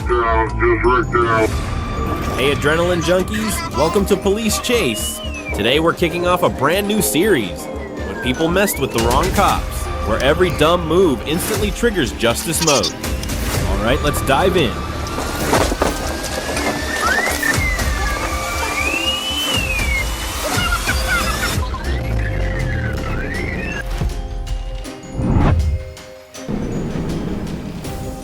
Hey adrenaline junkies, welcome to Police Chase. Today we're kicking off a brand new series, When People Messed with the Wrong Cops, where every dumb move instantly triggers justice mode. Alright, let's dive in.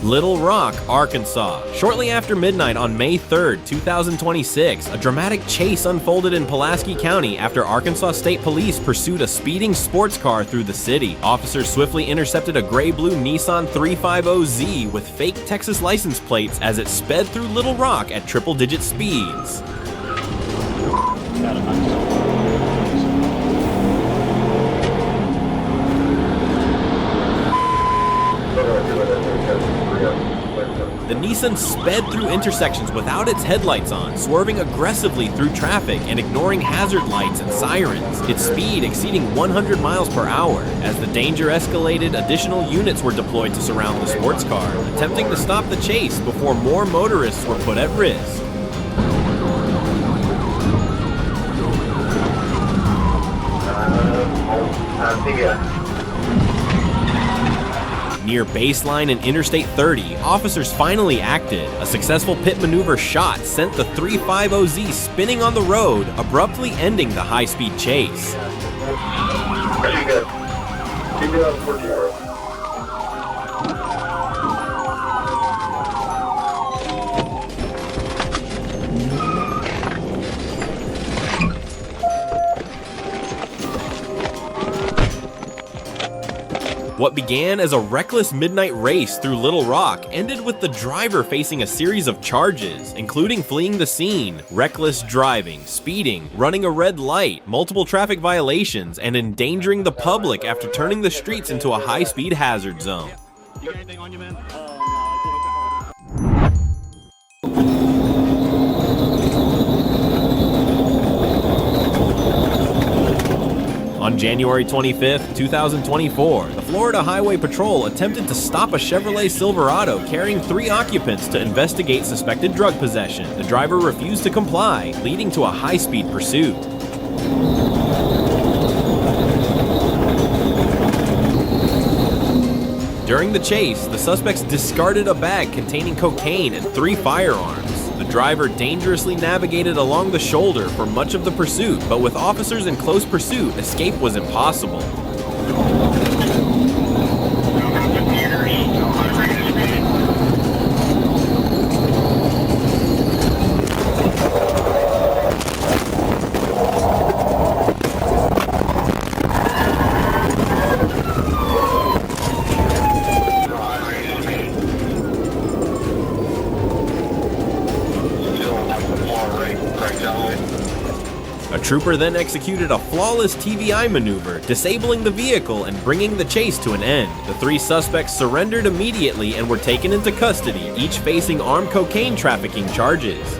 Little Rock, Arkansas. Shortly after midnight on May 3rd, 2026, a dramatic chase unfolded in Pulaski County after Arkansas State Police pursued a speeding sports car through the city. Officers swiftly intercepted a gray-blue Nissan 350Z with fake Texas license plates as it sped through Little Rock at triple-digit speeds. The Nissan sped through intersections without its headlights on, swerving aggressively through traffic and ignoring hazard lights and sirens, its speed exceeding 100 miles per hour. As the danger escalated, additional units were deployed to surround the sports car, attempting to stop the chase before more motorists were put at risk. Near Baseline and Interstate 30, officers finally acted. A successful pit maneuver shot sent the 350Z spinning on the road, abruptly ending the high-speed chase. What began as a reckless midnight race through Little Rock ended with the driver facing a series of charges, including fleeing the scene, reckless driving, speeding, running a red light, multiple traffic violations, and endangering the public after turning the streets into a high-speed hazard zone. You got anything on you, man? On January 25th, 2024, the Florida Highway Patrol attempted to stop a Chevrolet Silverado carrying 3 occupants to investigate suspected drug possession. The driver refused to comply, leading to a high-speed pursuit. During the chase, the suspects discarded a bag containing cocaine and 3 firearms. The driver dangerously navigated along the shoulder for much of the pursuit, but with officers in close pursuit, escape was impossible. A trooper then executed a flawless TVI maneuver, disabling the vehicle and bringing the chase to an end. The 3 suspects surrendered immediately and were taken into custody, each facing armed cocaine trafficking charges.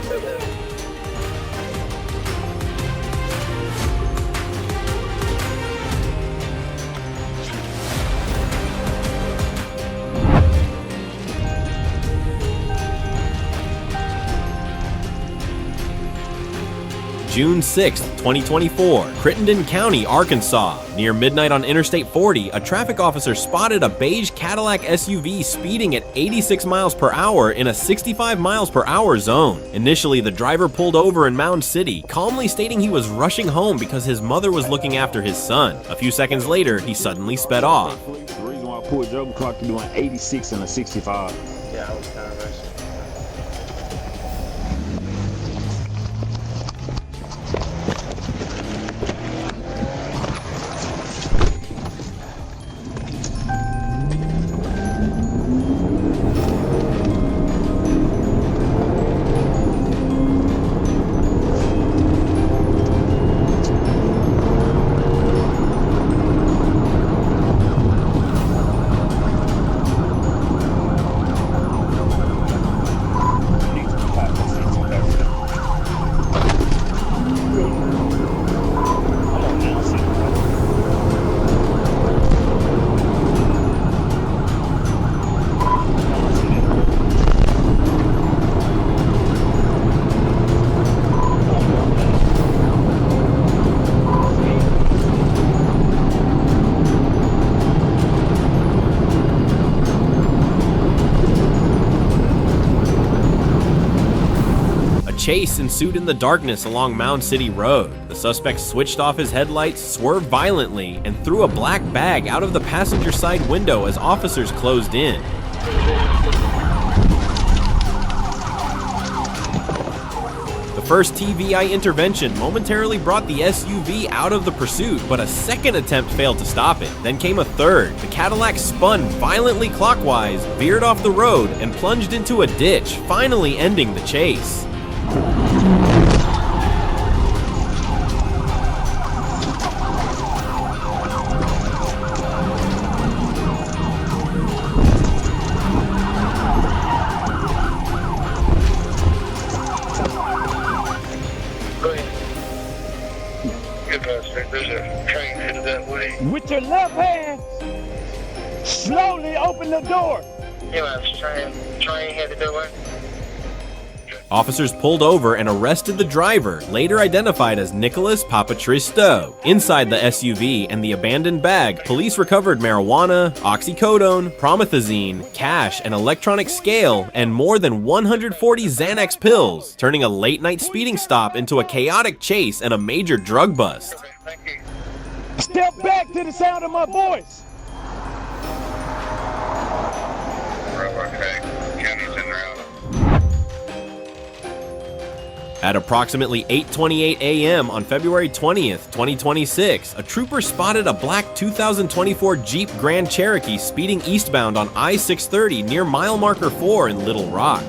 June 6, 2024, Crittenden County, Arkansas. Near midnight on Interstate 40, a traffic officer spotted a beige Cadillac SUV speeding at 86 miles per hour in a 65 miles per hour zone. Initially, the driver pulled over in Mound City, calmly stating he was rushing home because his mother was looking after his son. A few seconds later, he suddenly sped off. The reason why I pulled you over, clock you doing 86 and a 65. Yeah, I was kind of racing. chase ensued in the darkness along Mound City Road. The suspect switched off his headlights, swerved violently, and threw a black bag out of the passenger side window as officers closed in. The first TVI intervention momentarily brought the SUV out of the pursuit, but a second attempt failed to stop it. Then came a third. The Cadillac spun violently clockwise, veered off the road, and plunged into a ditch, finally ending the chase. There's a train headed that way. With your left hand, slowly open the door. Yeah, train headed that way. Officers pulled over and arrested the driver, later identified as Nicholas Papatristo. Inside the SUV and the abandoned bag, police recovered marijuana, oxycodone, promethazine, cash, an electronic scale, and more than 140 Xanax pills, turning a late-night speeding stop into a chaotic chase and a major drug bust. Okay, thank you. Step back to the sound of my voice. Railroad track, county's en route. At approximately 8:28 a.m. on February 20th, 2026, a trooper spotted a black 2024 Jeep Grand Cherokee speeding eastbound on I-630 near mile marker 4 in Little Rock.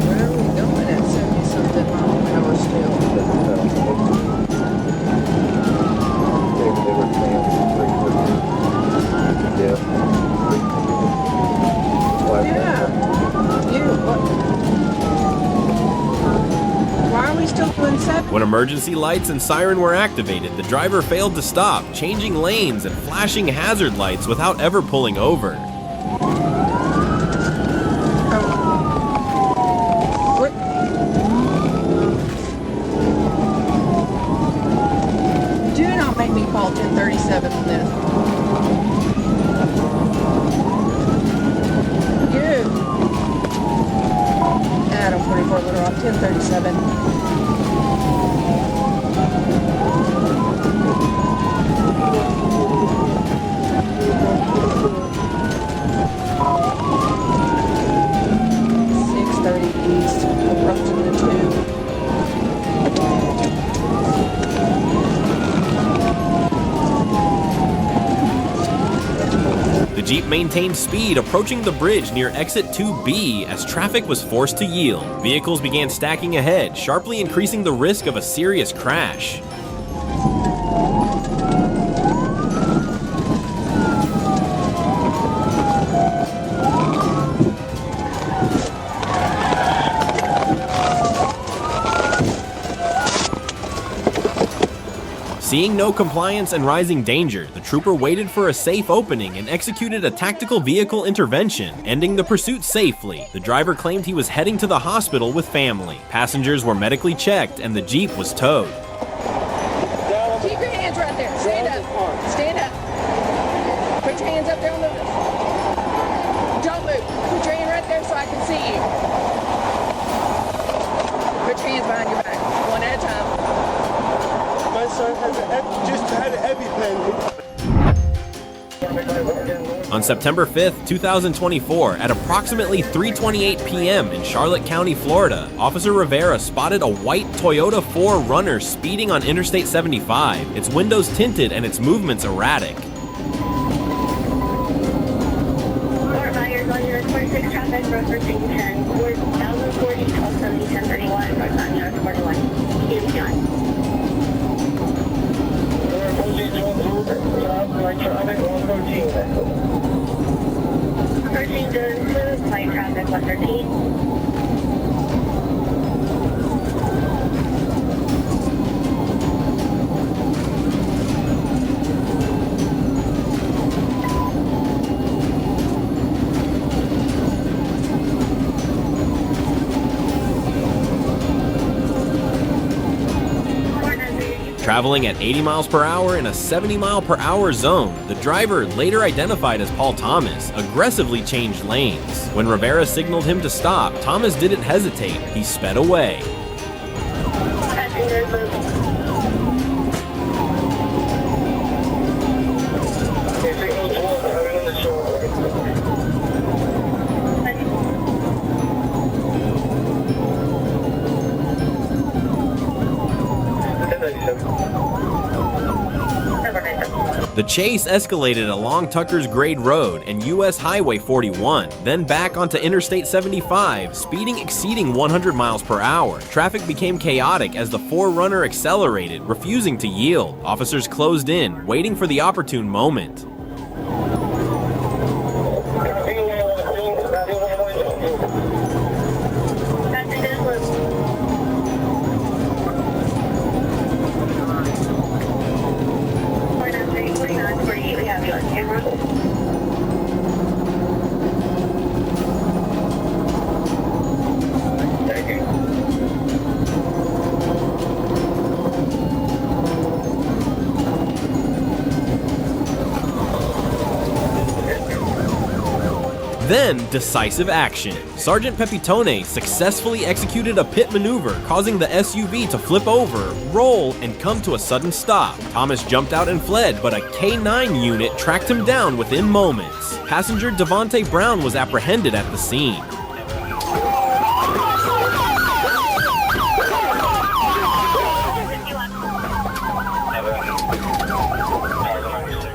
Where are we going at 70-something mile an hour still? Why are we still doing 70? When emergency lights and siren were activated, the driver failed to stop, changing lanes and flashing hazard lights without ever pulling over. What? Do not make me call 1037 on this. Adam 44 Little Rock 1037. East, approaching the 2. The Jeep maintained speed, approaching the bridge near exit 2B as traffic was forced to yield. Vehicles began stacking ahead, sharply increasing the risk of a serious crash. Seeing no compliance and rising danger, the trooper waited for a safe opening and executed a tactical vehicle intervention, ending the pursuit safely. The driver claimed he was heading to the hospital with family. Passengers were medically checked and the Jeep was towed. Keep your hands right there. Stand up. Stand up. Put your hands up there on the... Don't move. Put your hand right there so I can see you. Put your hands behind your back. One at a time. My son just had an EpiPen. On September 5th, 2024, at approximately 3:28 p.m. in Charlotte County, Florida, Officer Rivera spotted a white Toyota 4Runner speeding on Interstate 75, its windows tinted and its movements erratic. Fort Myers on your 46 traffic, road for 1010, 4040, 1270, 1031, road on your 41, keep going. Approaching zone 2, light traffic 113. Traveling at 80 miles per hour in a 70 mile per hour zone, the driver, later identified as Paul Thomas, aggressively changed lanes. When Rivera signaled him to stop, Thomas didn't hesitate. He sped away. Passengers moving. The chase escalated along Tucker's Grade Road and US Highway 41, then back onto Interstate 75, speeding exceeding 100 miles per hour. Traffic became chaotic as the 4Runner accelerated, refusing to yield. Officers closed in, waiting for the opportune moment. Passengers moving. We have you on camera. Thank you. Then, decisive action. Sergeant Pepitone successfully executed a pit maneuver, causing the SUV to flip over, roll, and come to a sudden stop. Thomas jumped out and fled, but a K-9 unit tracked him down within moments. Passenger Devontae Brown was apprehended at the scene.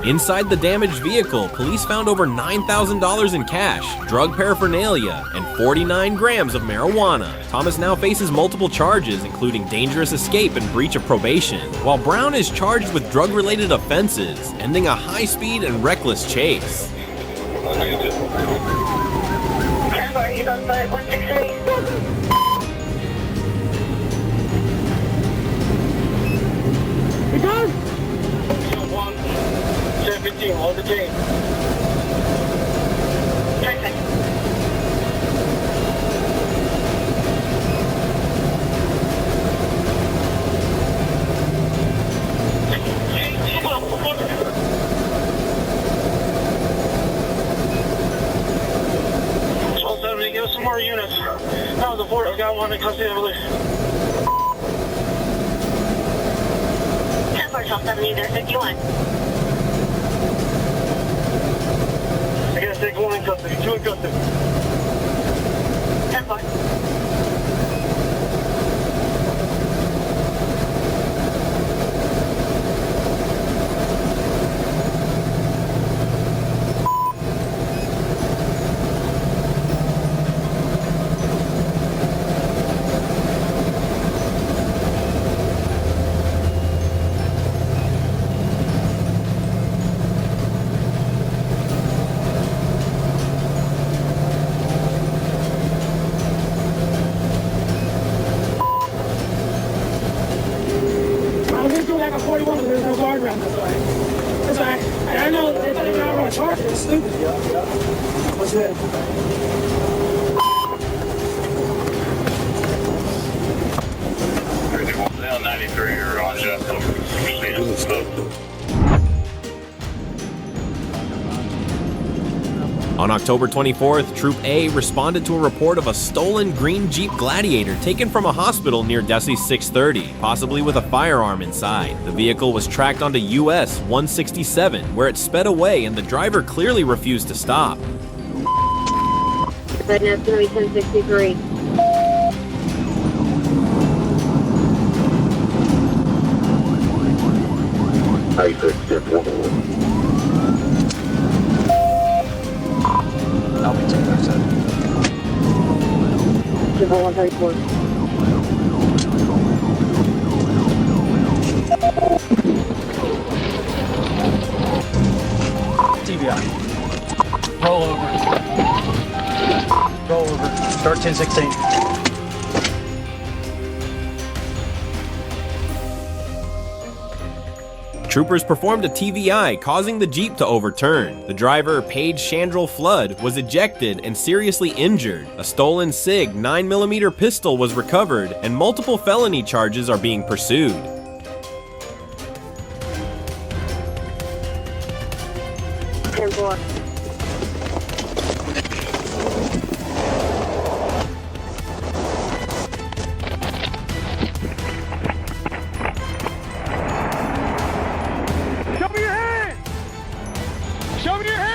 Inside the damaged vehicle, police found over $9,000 in cash, drug paraphernalia, and 49 grams of marijuana. Thomas now faces multiple charges, including dangerous escape and breach of probation, while Brown is charged with drug-related offenses, ending a high-speed and reckless chase. Trevor, he's on foot, 163. Hold the chain. Perfect. Give us some more units. That was a fort. I got one in custody, I believe. 10-4-12-70, there's 51. I gotta take one in custody, two in custody. 10-4. Like a 41, but there's no guardrail this way. That's why I know they're not going to charge it. It's stupid. What's that? Down 93 or on Justin. On October 24th, Troop A responded to a report of a stolen green Jeep Gladiator taken from a hospital near Desi 630, possibly with a firearm inside. The vehicle was tracked onto US 167, where it sped away and the driver clearly refused to stop. That's going to be 1063. I'll be taking that. 134. TBI. Roll over. Roll over. Start 1016. Troopers performed a TVI, causing the Jeep to overturn. The driver, Paige Chandrell Flood, was ejected and seriously injured. A stolen SIG 9mm pistol was recovered, and multiple felony charges are being pursued. 10-4. Show me your hand! Show me your hand!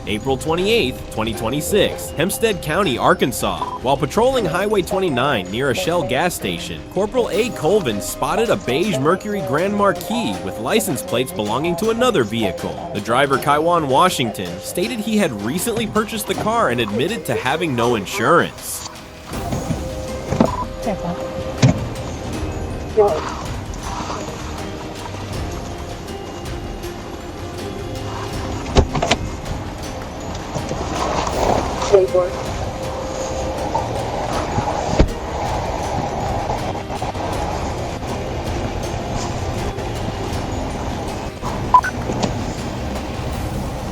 April 28, 2026, Hempstead County, Arkansas. While patrolling Highway 29 near a Shell gas station, Corporal A. Colvin spotted a beige Mercury Grand Marquis with license plates belonging to another vehicle. The driver, Kaiwan Washington, stated he had recently purchased the car and admitted to having no insurance.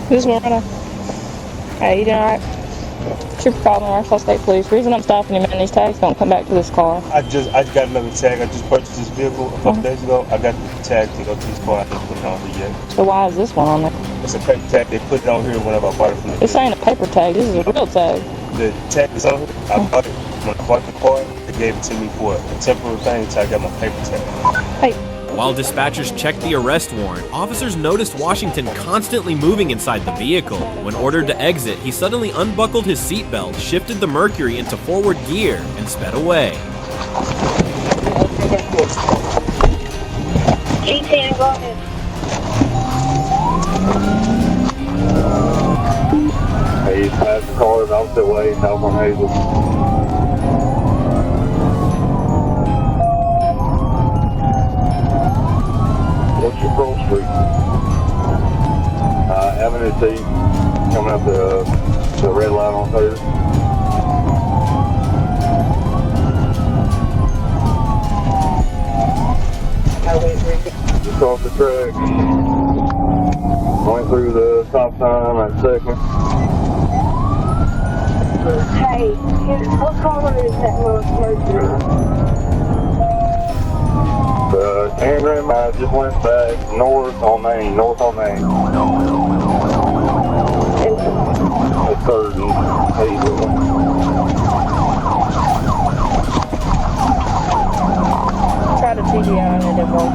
This is Loretta. Hey, you doing alright? Trooper calling Arkansas State Police. Reason I'm stopping you, man, these tags don't come back to this car. I just got another tag. I just purchased this vehicle a couple days ago. I got the tag to go to this car. I didn't put it on here yet. So why is this one on there? It's a paper tag. They put it on here whenever I bought it from the This ain't a paper tag, this is a real tag. The tag is on here. I bought it when I bought the car. They gave it to me for a temporary thing until I got my paper tag. Hey, While dispatchers checked the arrest warrant, officers noticed Washington constantly moving inside the vehicle. When ordered to exit, he suddenly unbuckled his seatbelt, shifted the Mercury into forward gear, and sped away. G10, go ahead. He's passed the cars out the way, south on Hazel. What's your Pearl Street? Avenue C, coming up the red light on 3rd. Just off the track. Went through the stop sign at 2nd. Hey, what color is that Mercury? The Andrew I just went back north on Main. At 3rd and Hazel. try to TDI on it, it won't.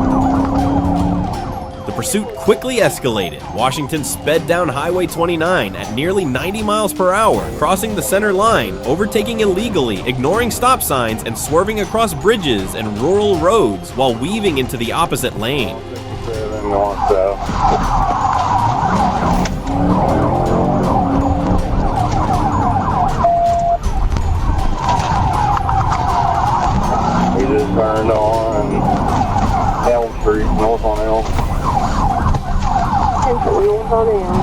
The pursuit quickly escalated. Washington sped down Highway 29 at nearly 90 miles per hour, crossing the center line, overtaking illegally, ignoring stop signs, and swerving across bridges and rural roads while weaving into the opposite lane. 57 north south. He just turned on Elm Street, north on Elm. North on Elm.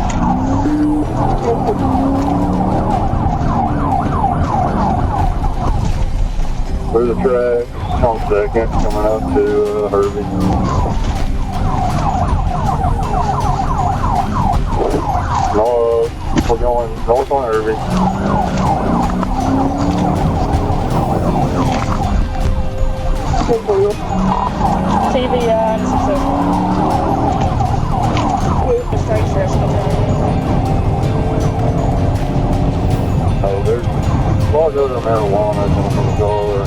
Through the track on 2nd, coming up to Herbie. North, we're going north on Herbie. TDI and successful. Straight stretch. Oh, there's large odor of marijuana coming from the car.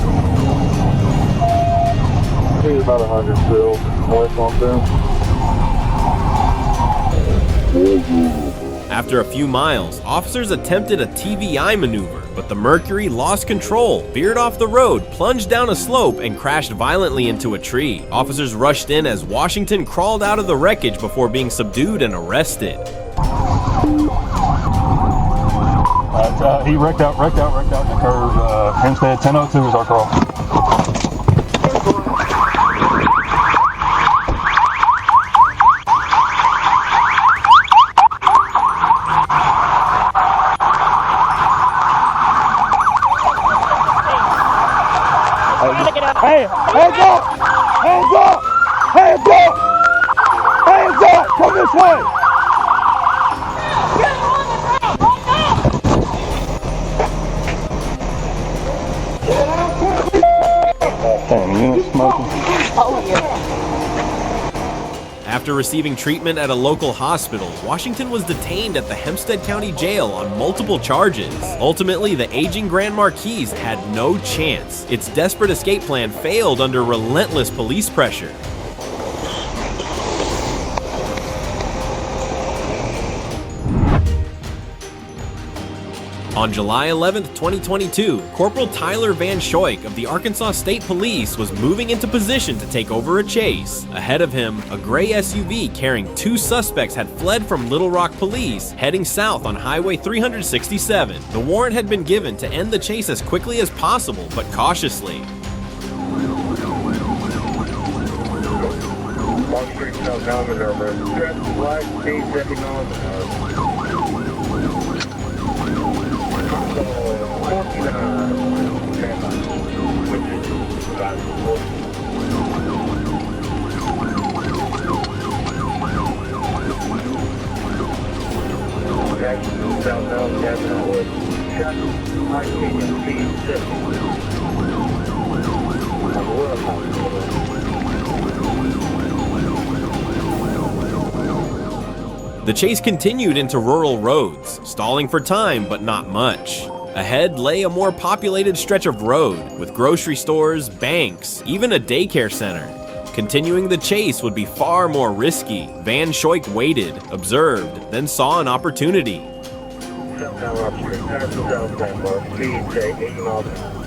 I think it's about 100 still. North on them. After a few miles, officers attempted a TVI maneuver, but the Mercury lost control, veered off the road, plunged down a slope, and crashed violently into a tree. Officers rushed in as Washington crawled out of the wreckage before being subdued and arrested. He wrecked out the curve. Hempstead 1002 is our call. Hey, hands up! Hands up! Hands up! Hands up! Come this way! Damn, you ain't smoking? Oh, yeah. After receiving treatment at a local hospital, Washington was detained at the Hempstead County Jail on multiple charges. Ultimately, the aging Grand Marquis had no chance. Its desperate escape plan failed under relentless police pressure. On July 11, 2022, Corporal Tyler Van Schoik of the Arkansas State Police was moving into position to take over a chase. Ahead of him, a gray SUV carrying 2 suspects had fled from Little Rock Police, heading south on Highway 367. The warrant had been given to end the chase as quickly as possible, but cautiously. Long Street southbound over. Traffic light, speed 70 miles an hour. 49, which is about 40. Jackson, southbound, Jackson Wood. Traffic light, speed 60. The chase continued into rural roads, stalling for time but not much. Ahead lay a more populated stretch of road, with grocery stores, banks, even a daycare center. Continuing the chase would be far more risky. Van Schoik waited, observed, then saw an opportunity. Southbound Rock Street, southbound Rock, speed say 80 miles an hour.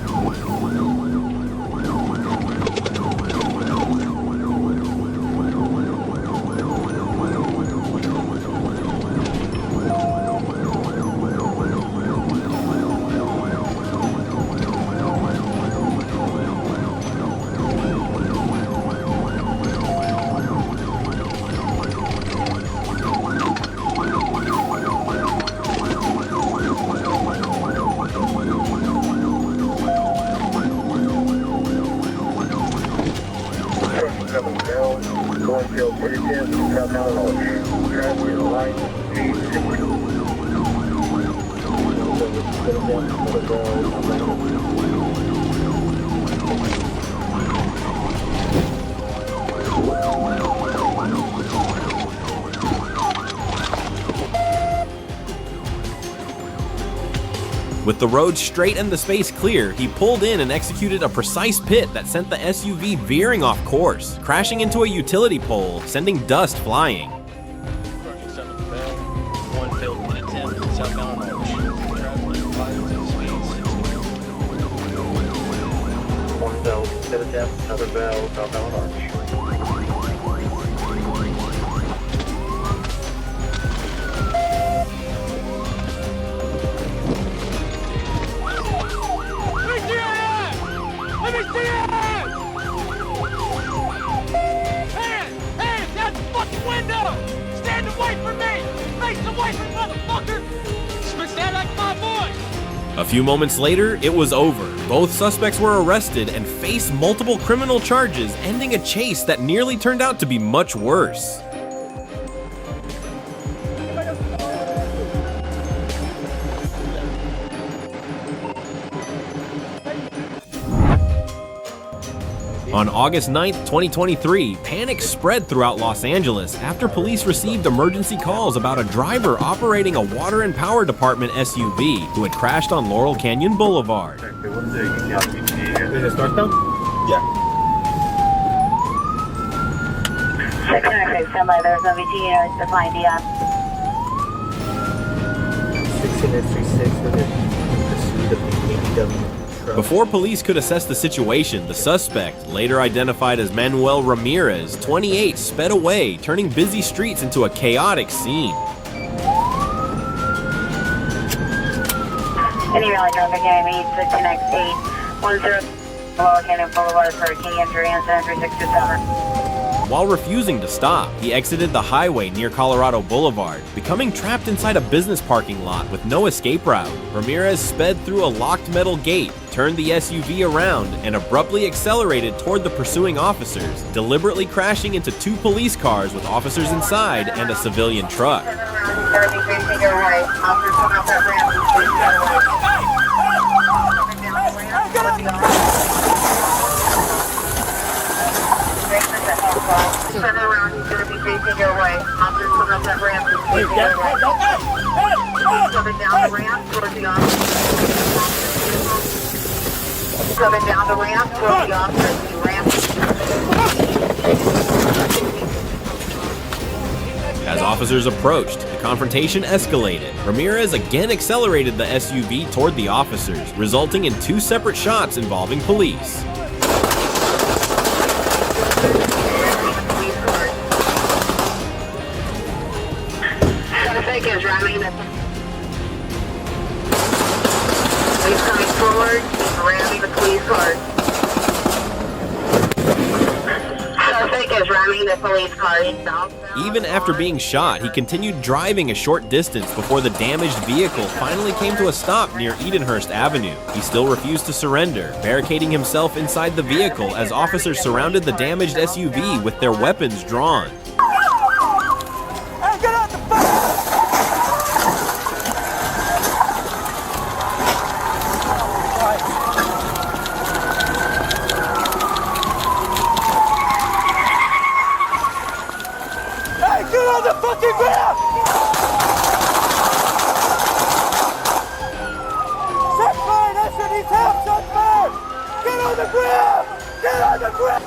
With the road straight and the space clear, he pulled in and executed a precise pit that sent the SUV veering off course, crashing into a utility pole, sending dust flying. Another bell, southbound Arch. Let me see it! Hands out the fucking window! Stand away from me! Face away from motherfucker! Stand like my boy! A few moments later, it was over. Both suspects were arrested and faced multiple criminal charges, ending a chase that nearly turned out to be much worse. On August 9, 2023, panic spread throughout Los Angeles after police received emergency calls about a driver operating a water and power department SUV who had crashed on Laurel Canyon Boulevard. Is it northbound? Yeah. 606, stand by, there's no VT units defined DF. 1636 for the pursuit of the ABW. Before police could assess the situation, the suspect, later identified as Manuel Ramirez, 28, sped away, turning busy streets into a chaotic scene. Any rally traffic needs to connect 810 Lower Canyon Boulevard for key entry incident 3627. While refusing to stop, he exited the highway near Colorado Boulevard, becoming trapped inside a business parking lot with no escape route. Ramirez sped through a locked metal gate, turned the SUV around, and abruptly accelerated toward the pursuing officers, deliberately crashing into 2 police cars with officers inside and a civilian truck. Everything facing your right. Officers come out that ramp. Please get away. Turn around, he's going to be facing your way. Officers coming up that ramp is facing your way. Coming down the ramp towards the officer. Coming down the ramp towards the officer. Ramp. As officers approached, the confrontation escalated. Ramirez again accelerated the SUV toward the officers, resulting in 2 separate shots involving police. Suspect is ramming the... He's coming forward. He's ramming the police car. Suspect is ramming the police car. He's southbound. Even after being shot, he continued driving a short distance before the damaged vehicle finally came to a stop near Edenhurst Avenue. He still refused to surrender, barricading himself inside the vehicle as officers surrounded the damaged SUV with their weapons drawn. Hey, get out the fuck! Hey, get on the fucking ground! Set fire! That shit needs help! Set fire! Get on the ground! Get on the ground!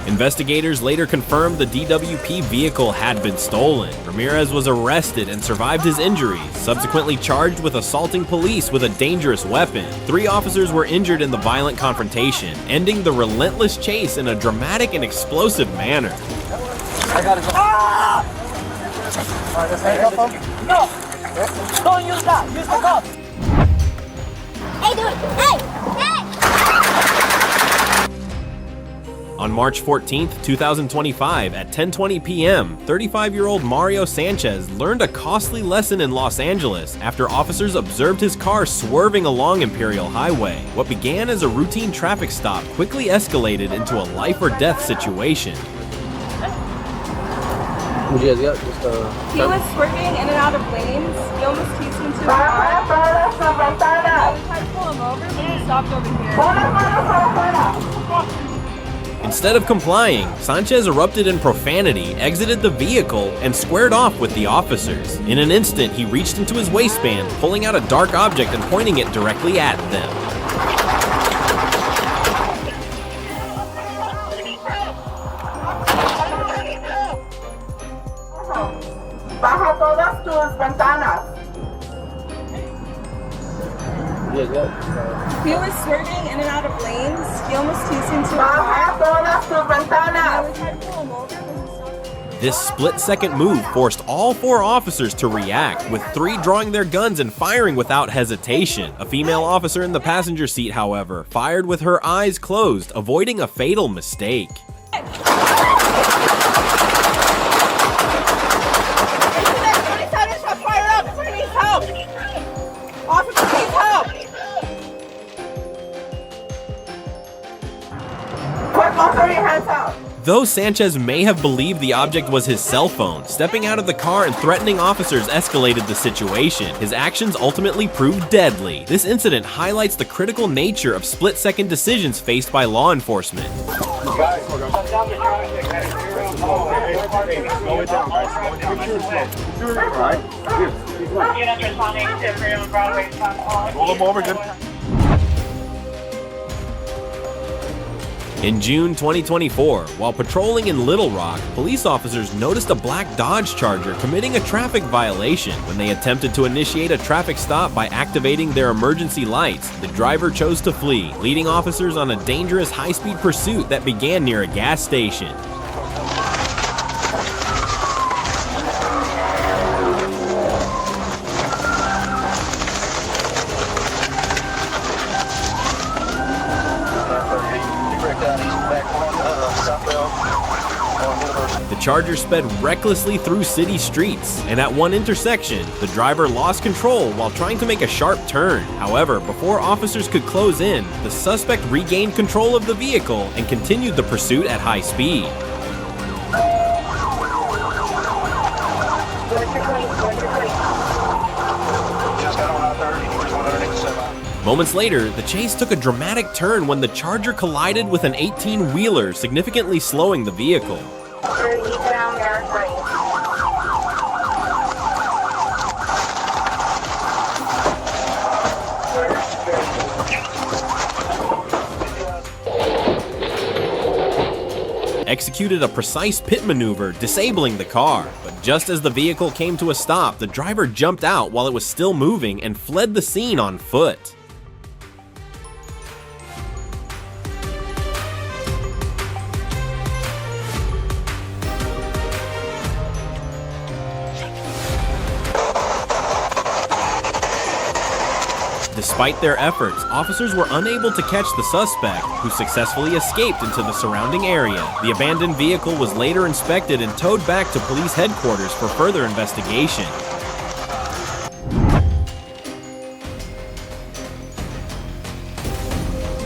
Investigators later confirmed the DWP vehicle had been stolen. Ramirez was arrested and survived his injuries, subsequently charged with assaulting police with a dangerous weapon. 3 officers were injured in the violent confrontation, ending the relentless chase in a dramatic and explosive manner. I gotta go. Ah! Alright, let's hang up him. No! Don't use that! Use the cup! Hey, dude! Hey! Hey! On March 14, 2025, at 10:20 p.m., 35-year-old Mario Sanchez learned a costly lesson in Los Angeles after officers observed his car swerving along Imperial Highway. What began as a routine traffic stop quickly escalated into a life-or-death situation. What you guys got? He was swerving in and out of lanes. He almost teased into a car. We tried to pull him over, but he stopped over here. Instead of complying, Sanchez erupted in profanity, exited the vehicle, and squared off with the officers. In an instant, he reached into his waistband, pulling out a dark object and pointing it directly at them. Baja todas tus ventanas. He was swerving in and out of lanes. He almost teased into a car. Baja todas tus ventanas. We tried to pull him over, but he stopped. This split-second move forced all 4 officers to react, with 3 drawing their guns and firing without hesitation. A female officer in the passenger seat, however, fired with her eyes closed, avoiding a fatal mistake. Though Sanchez may have believed the object was his cell phone, stepping out of the car and threatening officers escalated the situation. His actions ultimately proved deadly. This incident highlights the critical nature of split-second decisions faced by law enforcement. In June 2024, while patrolling in Little Rock, police officers noticed a black Dodge Charger committing a traffic violation. When they attempted to initiate a traffic stop by activating their emergency lights, the driver chose to flee, leading officers on a dangerous high-speed pursuit that began near a gas station. The Charger sped recklessly through city streets, and at one intersection, the driver lost control while trying to make a sharp turn. However, before officers could close in, the suspect regained control of the vehicle and continued the pursuit at high speed. Moments later, the chase took a dramatic turn when the Charger collided with an 18-wheeler, significantly slowing the vehicle. Executed a precise pit maneuver, disabling the car. But just as the vehicle came to a stop, the driver jumped out while it was still moving and fled the scene on foot. Despite their efforts, officers were unable to catch the suspect, who successfully escaped into the surrounding area. The abandoned vehicle was later inspected and towed back to police headquarters for further investigation.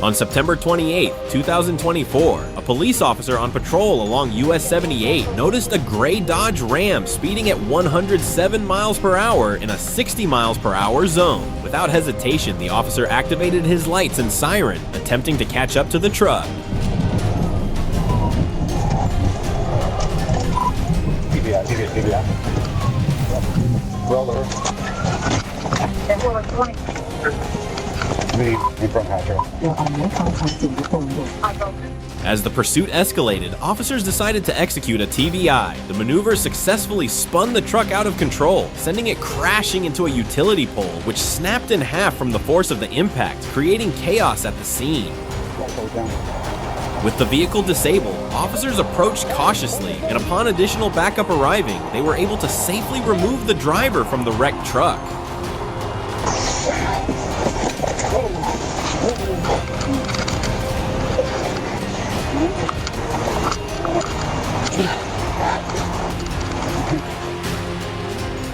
On September 28, 2024, a police officer on patrol along US 78 noticed a gray Dodge Ram speeding at 107 miles per hour in a 60 miles per hour zone. Without hesitation, the officer activated his lights and siren, attempting to catch up to the truck. TBI. Well, As the pursuit escalated, officers decided to execute a TBI. The maneuver successfully spun the truck out of control, sending it crashing into a utility pole, which snapped in half from the force of the impact, creating chaos at the scene. With the vehicle disabled, officers approached cautiously, and upon additional backup arriving, they were able to safely remove the driver from the wrecked truck.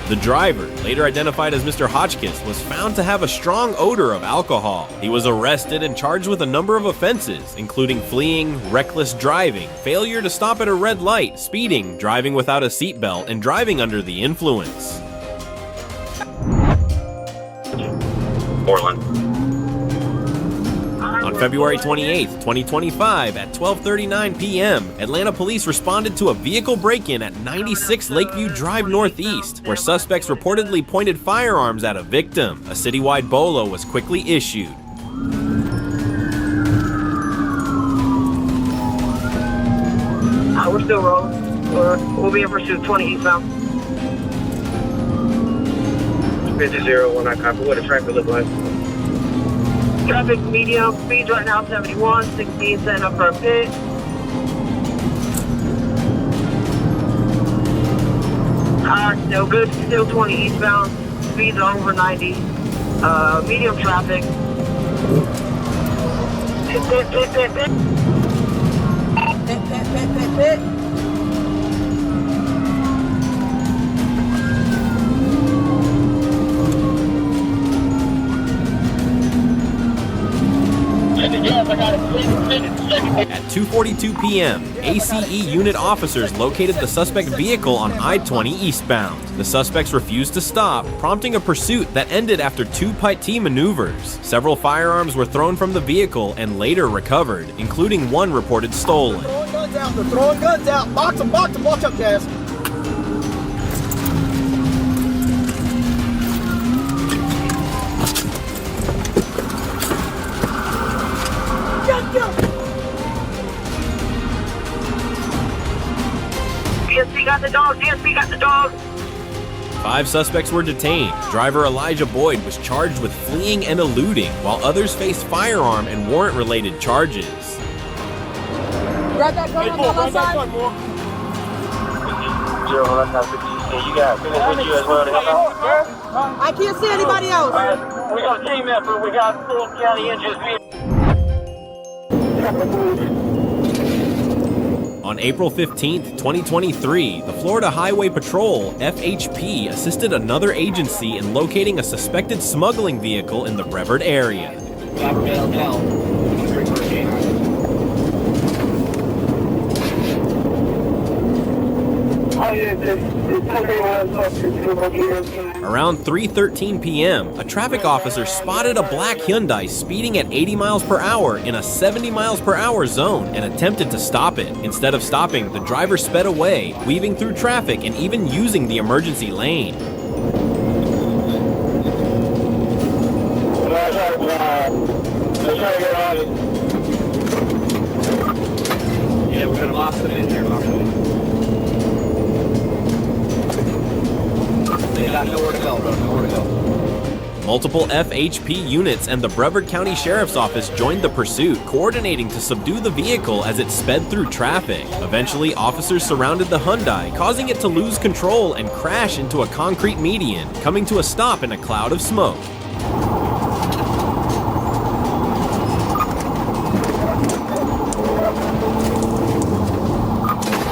The driver, later identified as Mr. Hotchkiss, was found to have a strong odor of alcohol. He was arrested and charged with a number of offenses, including fleeing, reckless driving, failure to stop at a red light, speeding, driving without a seatbelt, and driving under the influence. Portland. On February 28, 2025, at 12:39 p.m., Atlanta police responded to a vehicle break-in at 96 Lakeview Drive Northeast, where suspects reportedly pointed firearms at a victim. A citywide BOLO was quickly issued. We're still rolling. We'll be in pursuit 20 eastbound. 50-1, I copy. What does traffic look like? Traffic medium, speeds right now 71, 16 setting up for a pit. Still good, still 20 eastbound, speeds over 90. Medium traffic. Pit. Pit. 2:42 p.m., ACE unit officers located the suspect vehicle on I-20 eastbound. The suspects refused to stop, prompting a pursuit that ended after 2 PIT maneuvers. Several firearms were thrown from the vehicle and later recovered, including one reported stolen. They're throwing guns out. Box them, watch up, guys. DSP got the dog. 5 suspects were detained. Driver Elijah Boyd was charged with fleeing and eluding, while others faced firearm and warrant-related charges. Grab that gun on the left side. You got finish with you as well to help out? I can't see anybody else. We got a team effort. We got full county interest. On April 15, 2023, the Florida Highway Patrol, FHP, assisted another agency in locating a suspected smuggling vehicle in the Brevard area. Around 3:13 p.m., a traffic officer spotted a black Hyundai speeding at 80 miles per hour in a 70 miles per hour zone and attempted to stop it. Instead of stopping, the driver sped away, weaving through traffic and even using the emergency lane. Yeah, we're gonna lock them in here. They got nowhere to go, bro. Nowhere to go. Multiple FHP units and the Brevard County Sheriff's Office joined the pursuit, coordinating to subdue the vehicle as it sped through traffic. Eventually, officers surrounded the Hyundai, causing it to lose control and crash into a concrete median, coming to a stop in a cloud of smoke.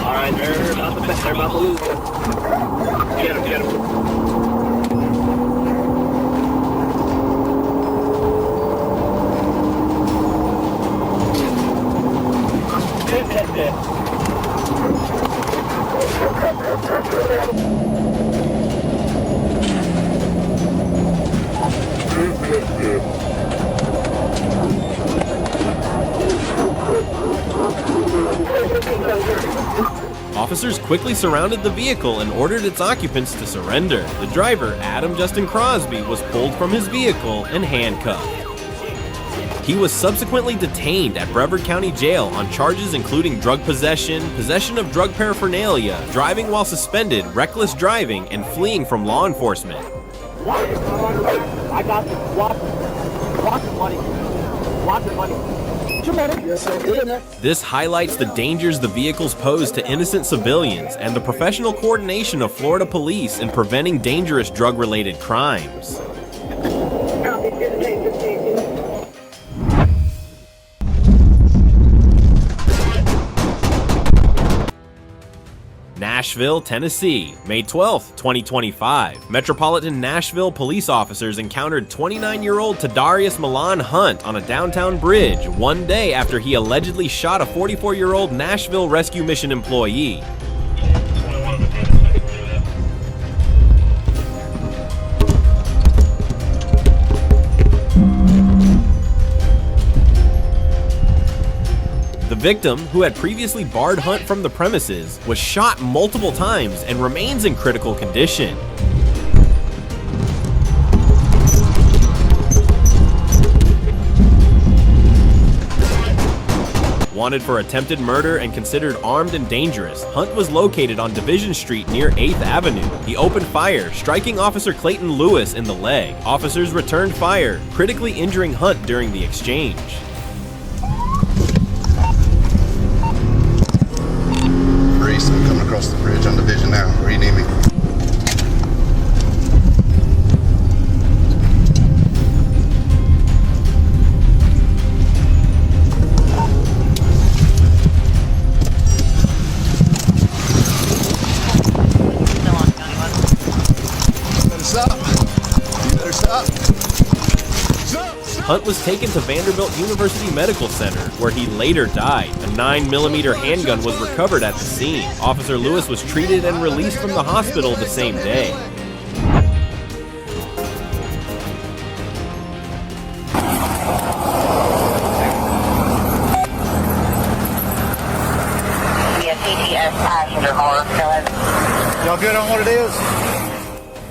Alright, they're about to lose it. Get him. Officers quickly surrounded the vehicle and ordered its occupants to surrender. The driver, Adam Justin Crosby, was pulled from his vehicle and handcuffed. He was subsequently detained at Brevard County Jail on charges including drug possession, possession of drug paraphernalia, driving while suspended, reckless driving, and fleeing from law enforcement. I got this. Watch the money. Watch the money. This highlights the dangers the vehicles pose to innocent civilians and the professional coordination of Florida police in preventing dangerous drug-related crimes. Nashville, Tennessee, May 12, 2025. Metropolitan Nashville police officers encountered 29-year-old Tadarius Milan Hunt on a downtown bridge one day after he allegedly shot a 44-year-old Nashville Rescue Mission employee. The victim, who had previously barred Hunt from the premises, was shot multiple times and remains in critical condition. Wanted for attempted murder and considered armed and dangerous, Hunt was located on Division Street near 8th Avenue. He opened fire, striking Officer Clayton Lewis in the leg. Officers returned fire, critically injuring Hunt during the exchange. I'm coming across the bridge on Division now. Where you need me? Better stop. You better stop. Hunt was taken to Vanderbilt University Medical Center, where he later died. A 9mm handgun was recovered at the scene. Officer Lewis was treated and released from the hospital the same day. Y'all good on what it is?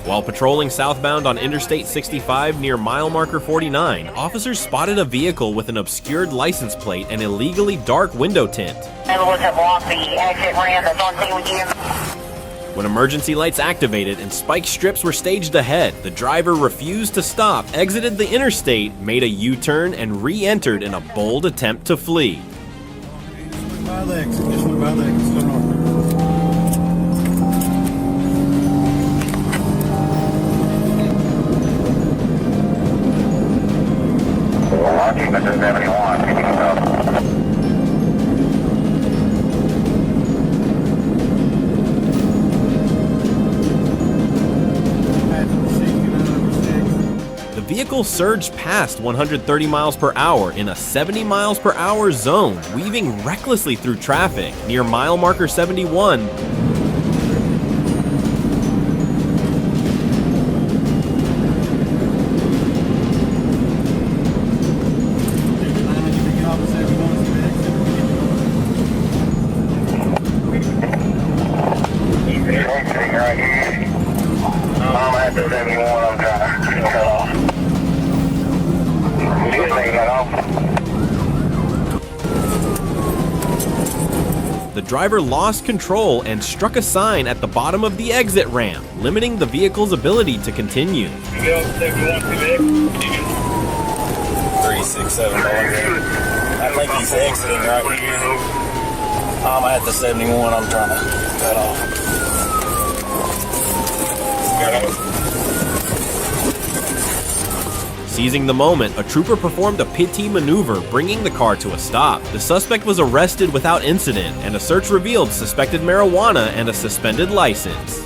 While patrolling southbound on Interstate 65 near mile marker 49, officers spotted a vehicle with an obscured license plate and illegally dark window tint. When emergency lights activated and spike strips were staged ahead, the driver refused to stop, exited the interstate, made a U-turn, and re-entered in a bold attempt to flee. The vehicle surged past 130 miles per hour in a 70 miles per hour zone, weaving recklessly through traffic. Near mile marker 71, The driver lost control and struck a sign at the bottom of the exit ramp, limiting the vehicle's ability to continue. 367 I think he's exiting right here. I'm at the 71 I'm trying to cut off. Seizing the moment, a trooper performed a pit maneuver, bringing the car to a stop. The suspect was arrested without incident, and a search revealed suspected marijuana and a suspended license.